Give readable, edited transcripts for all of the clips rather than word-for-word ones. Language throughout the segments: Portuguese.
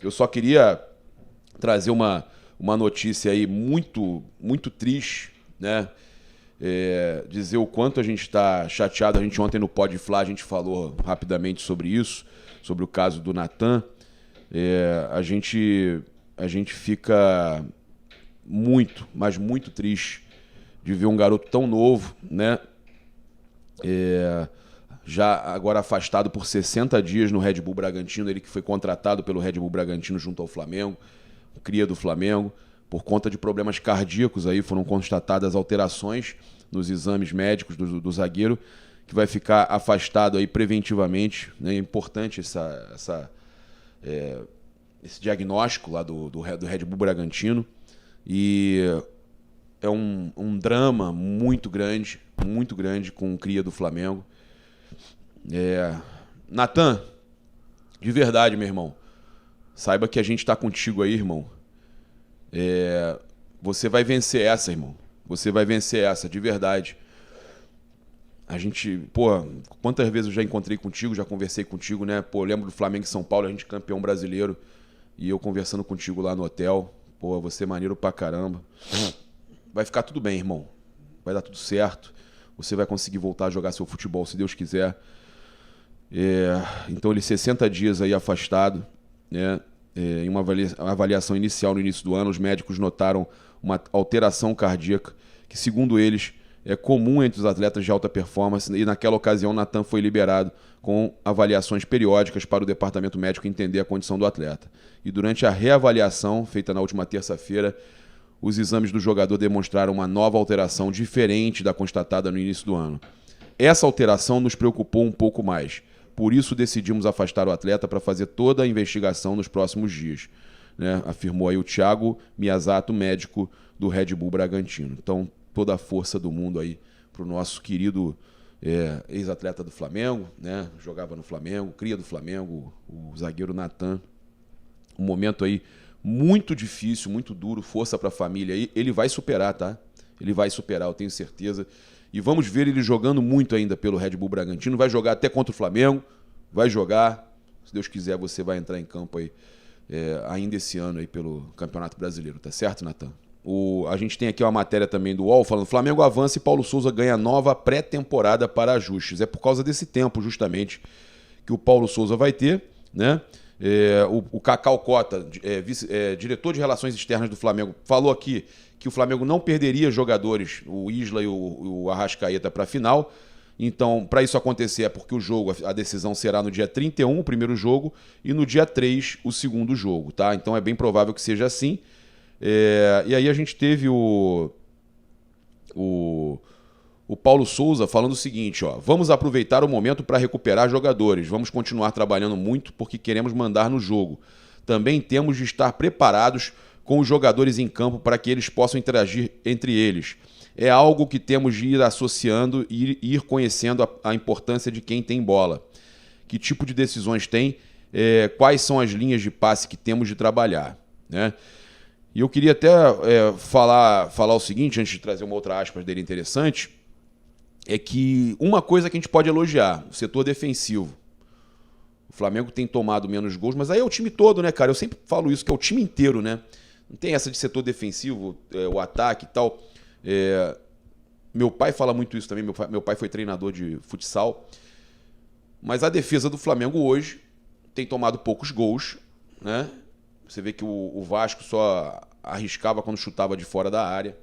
Eu só queria trazer uma notícia aí muito, muito triste, né? Dizer o quanto a gente está chateado. A gente ontem no Pod Fla, a gente falou rapidamente sobre isso, sobre o caso do Natan. A gente fica muito, mas muito triste de ver um garoto tão novo, né? Já agora afastado por 60 dias no Red Bull Bragantino, ele que foi contratado pelo Red Bull Bragantino junto ao Flamengo, cria do Flamengo, por conta de problemas cardíacos aí foram constatadas alterações nos exames médicos do zagueiro, que vai ficar afastado aí preventivamente, né? É importante esse diagnóstico lá do Red Bull Bragantino, e é um drama muito grande com o cria do Flamengo. Natan, de verdade, meu irmão, saiba que a gente tá contigo aí, irmão. Você vai vencer essa, irmão. Você vai vencer essa, de verdade. A gente, quantas vezes eu já encontrei contigo, já conversei contigo, né? Eu lembro do Flamengo e São Paulo, a gente campeão brasileiro, e eu conversando contigo lá no hotel. Você é maneiro pra caramba. Vai ficar tudo bem, irmão. Vai dar tudo certo. Você vai conseguir voltar a jogar seu futebol, se Deus quiser. Então ele 60 dias aí afastado, né? Em uma avaliação inicial no início do ano, os médicos notaram uma alteração cardíaca que, segundo eles, é comum entre os atletas de alta performance, e naquela ocasião Natan foi liberado com avaliações periódicas para o departamento médico entender a condição do atleta. E durante a reavaliação, feita na última terça-feira, os exames do jogador demonstraram uma nova alteração diferente da constatada no início do ano. Essa alteração nos preocupou um pouco mais. Por isso decidimos afastar o atleta para fazer toda a investigação nos próximos dias, né? Afirmou aí o Thiago Miyazato, médico do Red Bull Bragantino. Então, toda a força do mundo aí para o nosso querido ex-atleta do Flamengo, né? Jogava no Flamengo, cria do Flamengo, o zagueiro Natan. Um momento aí muito difícil, muito duro, força para a família aí. Ele vai superar, tá? Ele vai superar, eu tenho certeza. E vamos ver ele jogando muito ainda pelo Red Bull Bragantino. Vai jogar até contra o Flamengo. Vai jogar. Se Deus quiser, você vai entrar em campo aí ainda esse ano aí pelo Campeonato Brasileiro. Tá certo, Natan? A gente tem aqui uma matéria também do UOL falando: Flamengo avança e Paulo Souza ganha nova pré-temporada para ajustes. É por causa desse tempo, justamente, que o Paulo Souza vai ter, né? O Cacau Cota, diretor de Relações Externas do Flamengo, falou aqui que o Flamengo não perderia jogadores, o Isla e o Arrascaeta, para a final. Então, para isso acontecer, é porque a decisão será no dia 31, o primeiro jogo, e no dia 3, o segundo jogo, tá? Então é bem provável que seja assim. E aí a gente teve o Paulo Souza falando o seguinte: vamos aproveitar o momento para recuperar jogadores, vamos continuar trabalhando muito porque queremos mandar no jogo. Também temos de estar preparados com os jogadores em campo para que eles possam interagir entre eles. É algo que temos de ir associando e ir conhecendo a importância de quem tem bola. Que tipo de decisões tem, quais são as linhas de passe que temos de trabalhar, né? E eu queria até falar o seguinte, antes de trazer uma outra aspas dele interessante, é que uma coisa que a gente pode elogiar, o setor defensivo. O Flamengo tem tomado menos gols, mas aí é o time todo, né, cara? Eu sempre falo isso, que é o time inteiro, né? Não tem essa de setor defensivo, o ataque e tal. Meu pai fala muito isso também, meu pai foi treinador de futsal. Mas a defesa do Flamengo hoje tem tomado poucos gols, né? Você vê que o Vasco só arriscava quando chutava de fora da área.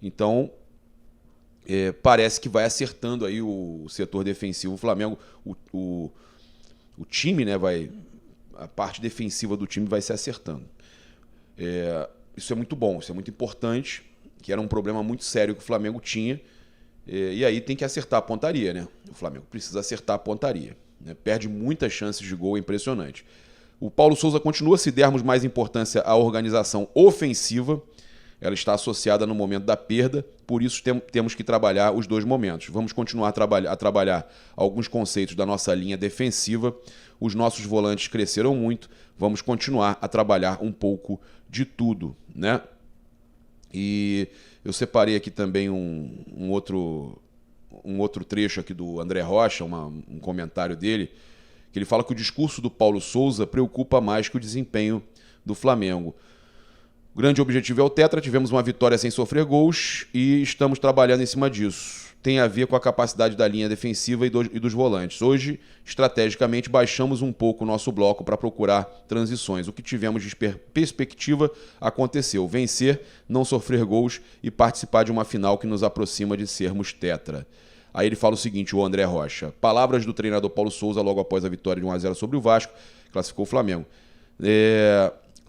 Então, parece que vai acertando aí o setor defensivo. O Flamengo, o time, né, a parte defensiva do time vai se acertando. Isso é muito bom, isso é muito importante, que era um problema muito sério que o Flamengo tinha. E aí tem que acertar a pontaria, né? O Flamengo precisa acertar a pontaria, né? Perde muitas chances de gol, é impressionante. O Paulo Souza continua, se dermos mais importância à organização ofensiva, ela está associada no momento da perda, por isso temos que trabalhar os dois momentos. Vamos continuar a trabalhar alguns conceitos da nossa linha defensiva, os nossos volantes cresceram muito, vamos continuar a trabalhar um pouco de tudo, né? E eu separei aqui também um outro trecho aqui do André Rocha, um comentário dele, que ele fala que o discurso do Paulo Souza preocupa mais que o desempenho do Flamengo. O grande objetivo é o tetra, tivemos uma vitória sem sofrer gols e estamos trabalhando em cima disso. Tem a ver com a capacidade da linha defensiva e dos volantes. Hoje, estrategicamente, baixamos um pouco o nosso bloco para procurar transições. O que tivemos de perspectiva aconteceu. Vencer, não sofrer gols e participar de uma final que nos aproxima de sermos tetra. Aí ele fala o seguinte, o André Rocha. Palavras do treinador Paulo Souza logo após a vitória de 1-0 sobre o Vasco, classificou o Flamengo.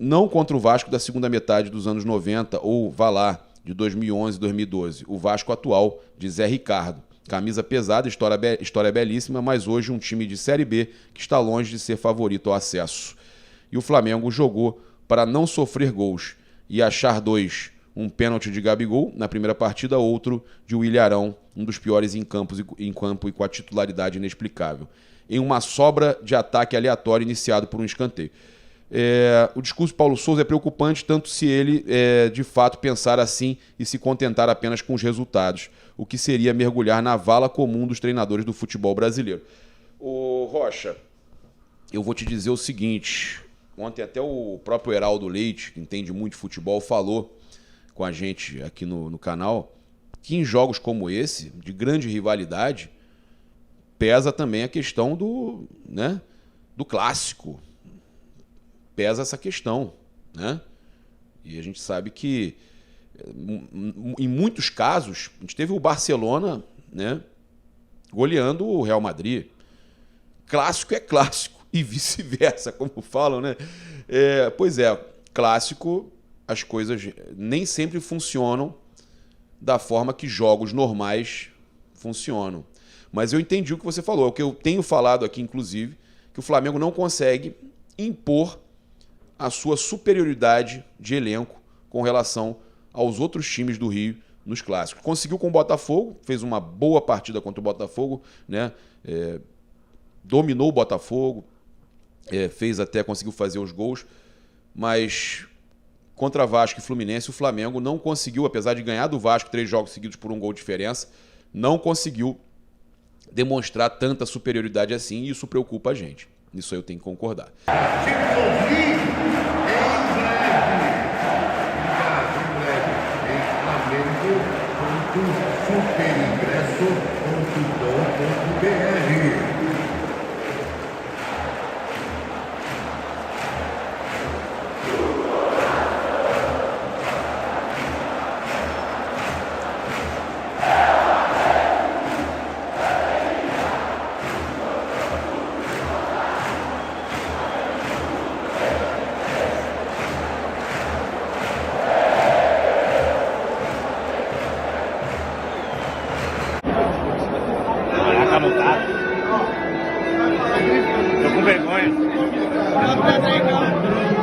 Não contra o Vasco da segunda metade dos anos 90, ou vá lá, de 2011 e 2012. O Vasco atual, de Zé Ricardo. Camisa pesada, história belíssima, mas hoje um time de Série B que está longe de ser favorito ao acesso. E o Flamengo jogou para não sofrer gols e achar dois. Um pênalti de Gabigol na primeira partida, outro de Willian Arão, um dos piores em campo e com a titularidade inexplicável. Em uma sobra de ataque aleatório iniciado por um escanteio. O discurso de Paulo Souza é preocupante, tanto se ele de fato pensar assim e se contentar apenas com os resultados, o que seria mergulhar na vala comum dos treinadores do futebol brasileiro. Ô Rocha, eu vou te dizer o seguinte, ontem até o próprio Heraldo Leite, que entende muito de futebol, falou com a gente aqui no canal, que em jogos como esse, de grande rivalidade, pesa também a questão do clássico. Pesa essa questão, né? E a gente sabe que em muitos casos a gente teve o Barcelona, né, goleando o Real Madrid. Clássico é clássico e vice-versa, como falam, né? Pois é, clássico, as coisas nem sempre funcionam da forma que jogos normais funcionam. Mas eu entendi o que você falou, é o que eu tenho falado aqui, inclusive, que o Flamengo não consegue impor a sua superioridade de elenco com relação aos outros times do Rio nos clássicos. Conseguiu com o Botafogo, fez uma boa partida contra o Botafogo, né? Dominou o Botafogo, conseguiu fazer os gols, mas contra Vasco e Fluminense o Flamengo não conseguiu, apesar de ganhar do Vasco 3 jogos seguidos por um gol de diferença, não conseguiu demonstrar tanta superioridade assim, e isso preocupa a gente. Isso aí eu tenho que concordar. Superingresso.com.br Tô com vergonha.